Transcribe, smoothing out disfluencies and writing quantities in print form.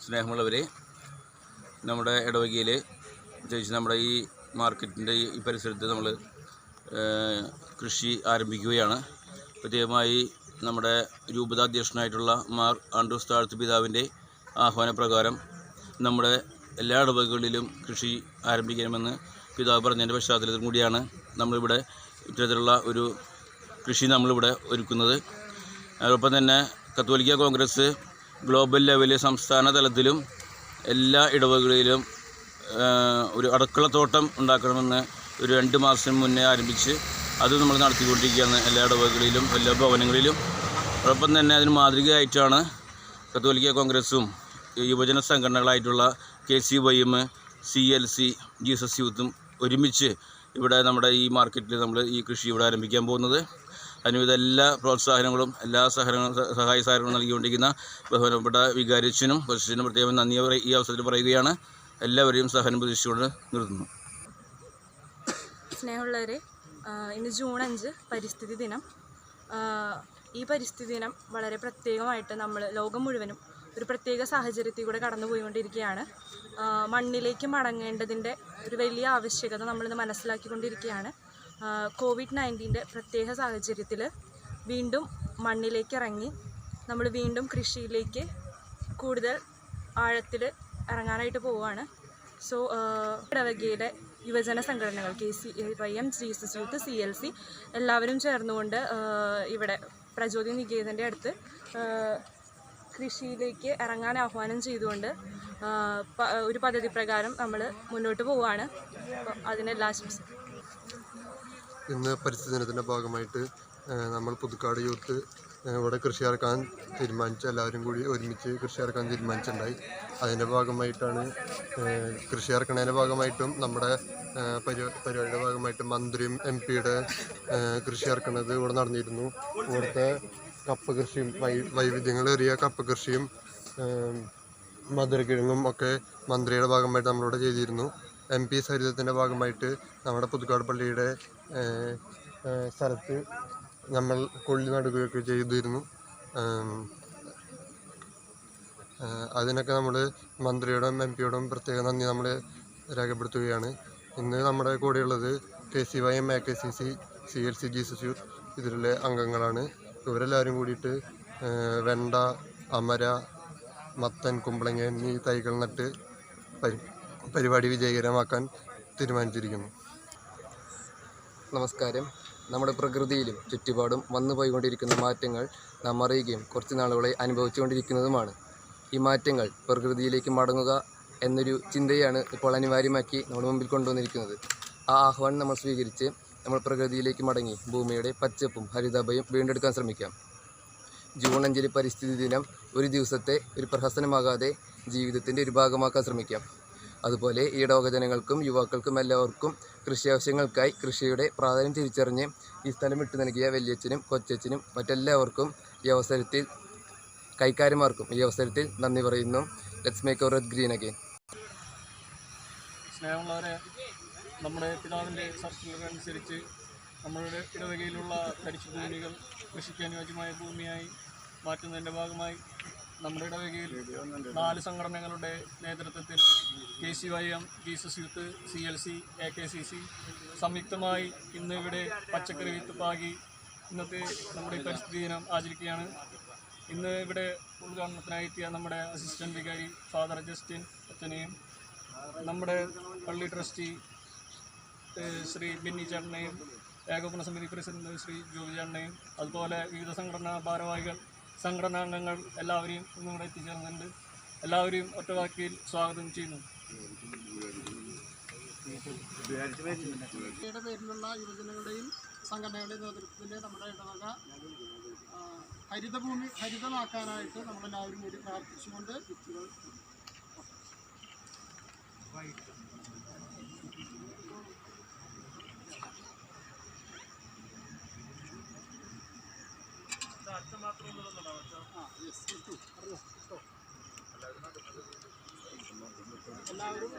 സ്നേഹമുള്ളവരെ, നമ്മുടെ ഇടവകയിൽ പ്രത്യേകിച്ച് നമ്മുടെ ഈ മാർക്കറ്റിൻ്റെ ഈ പരിസരത്ത് നമ്മൾ കൃഷി ആരംഭിക്കുകയാണ്. പ്രത്യേകമായി നമ്മുടെ രൂപതാധ്യക്ഷനായിട്ടുള്ള മാർ ആൻഡ്രൂസ് താഴത്ത് പിതാവിൻ്റെ ആഹ്വാനപ്രകാരം നമ്മുടെ എല്ലാ ഇടവകകളിലും കൃഷി ആരംഭിക്കണമെന്ന് പിതാവ് പറഞ്ഞതിൻ്റെ പശ്ചാത്തലത്തിൽ കൂടിയാണ് നമ്മളിവിടെ ഇത്തരത്തിലുള്ള ഒരു കൃഷി നമ്മളിവിടെ ഒരുക്കുന്നത്. അതോടൊപ്പം തന്നെ കത്തോലിക്ക കോൺഗ്രസ് ഗ്ലോബൽ ലെവലിൽ സംസ്ഥാന തലത്തിലും എല്ലാ ഇടവകകളിലും ഒരു അടുക്കളത്തോട്ടം ഉണ്ടാക്കണമെന്ന് ഒരു 2 മാസം മുന്നേ ആരംഭിച്ച് അത് നമ്മൾ നടത്തിക്കൊണ്ടിരിക്കുകയാണ് എല്ലാ ഇടവകകളിലും എല്ലാ ഭവനങ്ങളിലും. അതോടൊപ്പം തന്നെ അതിന് മാതൃകയായിട്ടാണ് കത്തോലിക്ക കോൺഗ്രസും യുവജന സംഘടനകളായിട്ടുള്ള KCYM, CLC, ജീസസ് യൂത്തും ഒരുമിച്ച് ഇവിടെ നമ്മുടെ ഈ മാർക്കറ്റിൽ നമ്മൾ ഈ കൃഷി ഇവിടെ ആരംഭിക്കാൻ പോകുന്നത്. അതിനുവിധ എല്ലാ പ്രോത്സാഹനങ്ങളും എല്ലാ സഹായ സഹകരണങ്ങളും നൽകിക്കൊണ്ടിരിക്കുന്ന ബഹുമാനപ്പെട്ട വികാരിയച്ഛനും കൊച്ചനും പ്രത്യേകം നന്ദി ഈ അവസരത്തിൽ പറയുകയാണ്. എല്ലാവരെയും സഹനം പ്രതീക്ഷിച്ചുകൊണ്ട് നിർത്തുന്നു. സ്നേഹമുള്ളവരെ, ഇന്ന് ജൂൺ 5 പരിസ്ഥിതി ദിനം. ഈ പരിസ്ഥിതി ദിനം വളരെ പ്രത്യേകമായിട്ട് നമ്മൾ ലോകം മുഴുവനും ഒരു പ്രത്യേക സാഹചര്യത്തിൽ കൂടെ കടന്നു പോയിക്കൊണ്ടിരിക്കുകയാണ്. മണ്ണിലേക്ക് മടങ്ങേണ്ടതിൻ്റെ ഒരു വലിയ ആവശ്യകത നമ്മളിന്ന് മനസ്സിലാക്കിക്കൊണ്ടിരിക്കുകയാണ്. COVID-19 പ്രത്യേക സാഹചര്യത്തിൽ വീണ്ടും മണ്ണിലേക്ക് ഇറങ്ങി നമ്മൾ വീണ്ടും കൃഷിയിലേക്ക് കൂടുതൽ ആഴത്തിൽ ഇറങ്ങാനായിട്ട് പോവുകയാണ്. സോ ഇടവകയുടെ യുവജന സംഘടനകൾ KCYM, ജീസസ് യൂത്ത്, CLC എല്ലാവരും ചേർന്നുകൊണ്ട് ഇവിടെ പ്രചോദി നികേതൻ്റെ അടുത്ത് കൃഷിയിലേക്ക് ഇറങ്ങാൻ ആഹ്വാനം ചെയ്തുകൊണ്ട് ഒരു പദ്ധതി പ്രകാരം നമ്മൾ മുന്നോട്ട് പോവുകയാണ്. അതിനെല്ലാം ആശംസിക്കും. ഇന്ന് പരിസ്ഥിതി ദിനത്തിൻ്റെ ഭാഗമായിട്ട് നമ്മൾ പുതുക്കാട് യൂത്ത് ഇവിടെ കൃഷി ഇറക്കാൻ തീരുമാനിച്ചു. എല്ലാവരും കൂടി ഒരുമിച്ച് കൃഷി ഇറക്കാൻ തീരുമാനിച്ചിട്ടുണ്ടായി. അതിൻ്റെ ഭാഗമായിട്ടാണ് കൃഷി ഇറക്കുന്നതിൻ്റെ ഭാഗമായിട്ടും നമ്മുടെ പരിപാടിയുടെ ഭാഗമായിട്ട് മന്ത്രിയും MP-യുടെ കൃഷി ഇറക്കുന്നത് ഇവിടെ നടന്നിരുന്നു. ഇവിടുത്തെ കപ്പ കൃഷിയും വൈവിധ്യങ്ങളേറിയ കപ്പ കൃഷിയും മധുരക്കിഴങ്ങും ഒക്കെ മന്ത്രിയുടെ ഭാഗമായിട്ട് നമ്മളിവിടെ ചെയ്തിരുന്നു. MP സരിതത്തിൻ്റെ ഭാഗമായിട്ട് നമ്മുടെ പുതുക്കാട് പള്ളിയുടെ സ്ഥലത്ത് നമ്മൾ കൊള്ളി നടുകയൊക്കെ ചെയ്തിരുന്നു. അതിനൊക്കെ നമ്മൾ മന്ത്രിയോടും MP-യോടും പ്രത്യേക നന്ദി നമ്മൾ രേഖപ്പെടുത്തുകയാണ്. ഇന്ന് നമ്മുടെ കൂടെയുള്ളത് KCYM, AKCC, CLC, Jesus youth ഇതിലെ അംഗങ്ങളാണ്. ഇവരെല്ലാവരും കൂടിയിട്ട് വെണ്ട, അമര, മത്തൻ, കുമ്പളങ്ങ എന്നീ തൈകൾ നട്ട് പരിപാടി വിജയകരമാക്കാൻ തീരുമാനിച്ചിരിക്കുന്നു. നമസ്കാരം. നമ്മുടെ പ്രകൃതിയിലും ചുറ്റുപാടും വന്നു പോയിക്കൊണ്ടിരിക്കുന്ന മാറ്റങ്ങൾ നാം അറിയുകയും കുറച്ച് നാളുകളെ അനുഭവിച്ചുകൊണ്ടിരിക്കുന്നതുമാണ്. ഈ മാറ്റങ്ങൾ പ്രകൃതിയിലേക്ക് മടങ്ങുക എന്നൊരു ചിന്തയാണ് ഇപ്പോൾ അനിവാര്യമാക്കി നമ്മുടെ മുമ്പിൽ കൊണ്ടുവന്നിരിക്കുന്നത്. ആ ആഹ്വാനം നമ്മൾ സ്വീകരിച്ച് നമ്മൾ പ്രകൃതിയിലേക്ക് മടങ്ങി ഭൂമിയുടെ പച്ചപ്പും ഹരിതാഭയും വീണ്ടെടുക്കാൻ ശ്രമിക്കാം. ജൂൺ 5 പരിസ്ഥിതി ദിനം ഒരു ദിവസത്തെ ഒരു പ്രഹസനമാകാതെ ജീവിതത്തിൻ്റെ ഒരു ഭാഗമാക്കാൻ ശ്രമിക്കാം. അതുപോലെ ഈ ഇടവക ജനങ്ങൾക്കും യുവാക്കൾക്കും എല്ലാവർക്കും കൃഷി ആവശ്യങ്ങൾക്കായി കൃഷിയുടെ പ്രാധാന്യം തിരിച്ചറിഞ്ഞ് ഈ സ്ഥലം വിട്ടു നൽകിയ വലിയച്ഛനും കൊച്ചച്ഛനും മറ്റെല്ലാവർക്കും ഈ അവസരത്തിൽ കൈക്കാരന്മാർക്കും ഈ അവസരത്തിൽ നന്ദി പറയുന്നു. Let's make our earth green again. സ്നേഹമുള്ളവരെ, നമ്മുടെ പിതാവിൻ്റെ സർക്കുലർ അനുസരിച്ച് നമ്മളുടെ ഇടവകയിലുള്ള തരിശു ഭൂമികൾ കൃഷിക്ക് അനുയോജ്യമായ ഭൂമിയായി മാറ്റുന്നതിൻ്റെ ഭാഗമായി നമ്മുടെ ഇടവകയിൽ 4 സംഘടനകളുടെ നേതൃത്വത്തിൽ KCYM, Jesus youth, CLC, AKCC സംയുക്തമായി ഇന്ന് ഇവിടെ പച്ചക്കറി വിത്ത് പാകി ഇന്നത്തെ നമ്മുടെ പരിസ്ഥിതി ദിനം ആചരിക്കുകയാണ്. ഇന്ന് ഇവിടെ ഉദ്ഘാടനത്തിനായി എത്തിയ നമ്മുടെ അസിസ്റ്റൻറ്റ് വികാരി ഫാദർ ജസ്റ്റിൻ അച്ഛനെയും നമ്മുടെ പള്ളി ട്രസ്റ്റി ശ്രീ ബെന്നി ചേട്ടനെയും ഏകോപന സമിതി പ്രസിഡന്റ് ശ്രീ ജോബി ചേട്ടനെയും അതുപോലെ വിവിധ സംഘടനാ ഭാരവാഹികൾ, സംഘടനാംഗങ്ങൾ എല്ലാവരെയും ഇന്നിവിടെ എത്തിച്ചേർന്നുണ്ട്. എല്ലാവരെയും ഒറ്റവാക്കിയിൽ സ്വാഗതം ചെയ്യുന്നു. പേരിലുള്ള യുവജനങ്ങളുടെയും സംഘടനകളുടെയും നേതൃത്വത്തിൽ നമ്മുടെ ഇടവക ഹരിതഭൂമി ഹരിതമാക്കാനായിട്ട് നമ്മളെല്ലാവരും കൂടി പ്രാർത്ഥിച്ചുകൊണ്ട് വിത്തുകൾ എല്ലാവരും